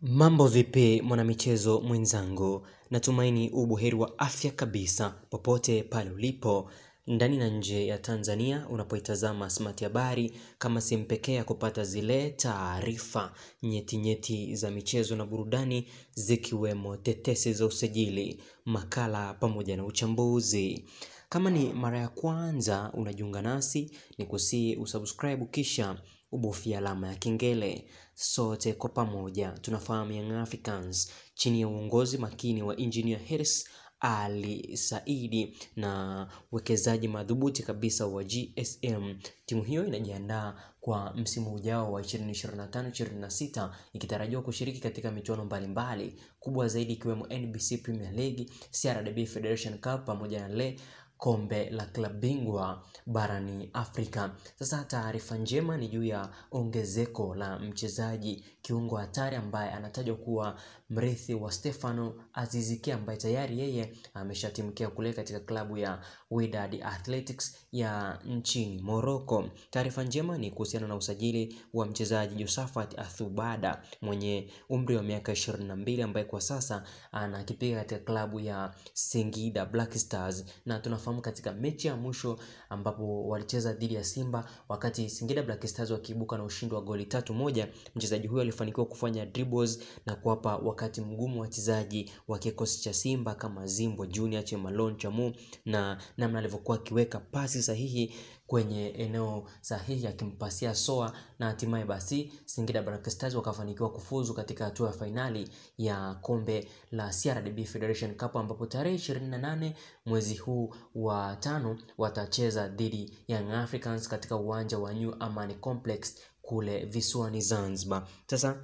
Mambo vipi mwanamichezo mwenzangu, natumaini ubuheri wa afya kabisa popote pale ulipo ndani na nje ya Tanzania unapoitazama Smart Habari kama sehemu pekee ya kupata zile taarifa nyeti za michezo na burudani, zikiwemo tetesi za usajili, makala pamoja na uchambuzi. Kama ni mara ya kwanza unajiunga nasi, nikusii usubscribe kisha ubofie alama ya kengele. Sote kwa pamoja tunafahamu Young Africans chini ya uongozi makini wa Engineer Hersi Ali Saidi na wekezaji madhubuti kabisa wa GSM. Timu hiyo inajiandaa kwa msimu ujao wa 2025-26 ikitarajiwa kushiriki katika michuano mbalimbali, kubwa zaidi ikiwemo NBC Premier League, CRDB Federation Cup pamoja na kombe la klabu bingwa barani Afrika. Sasa taarifa njema ni juu ya ongezeko la mchezaji kiungo hatari ambaye anatajwa kuwa mrithi wa Stefano Aziz Ki ambaye tayari yeye ameshatimkia kule katika klabu ya Wydad Athletics ya nchini Morocco. Taarifa njema ni kuhusiana na usajili wa mchezaji Josafat Athubada mwenye umri wa miaka 22 ambaye kwa sasa anakipiga katika klabu ya Singida Black Stars, na tunafahamu katika mechi ya mwisho ambapo walicheza dhidi ya Simba, wakati Singida Black Stars wakiibuka na ushindi wa goli 3-1, mchezaji huyo alifanikiwa kufanya dribbles na kuwapa wakati mgumu wachezaji wa kikosi cha Simba kama Zimbwe Junior, Chemalon Chamu, na namna alivyokuwa akiweka pasi sahihi kwenye eneo sahihi akimpasia Soa, na hatimaye basi Singida Black Stars wakafanikiwa kufuzu katika hatua ya finali ya kombe la CRDB Federation Cup ambapo tarehe 28 mwezi huu wa 5 watacheza dhidi ya Young Africans katika uwanja wa New Amani Complex kule visiwani Zanzibar. Sasa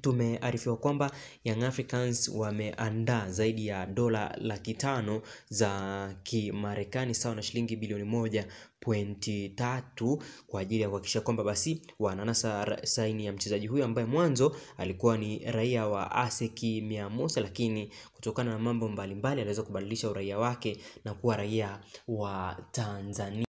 tumearifiwa kwamba Young Africans wameandaa zaidi ya dola 500,000 za Kimarekani sawa na shilingi bilioni 1.3 kwa ajili ya kuhakikisha kwamba basi wananasa saini ya mchezaji huyu ambaye mwanzo alikuwa ni raia wa ASEC Mimosas, lakini kutokana na mambo mbalimbali aliweza kubadilisha uraia wake na kuwa raia wa Tanzania.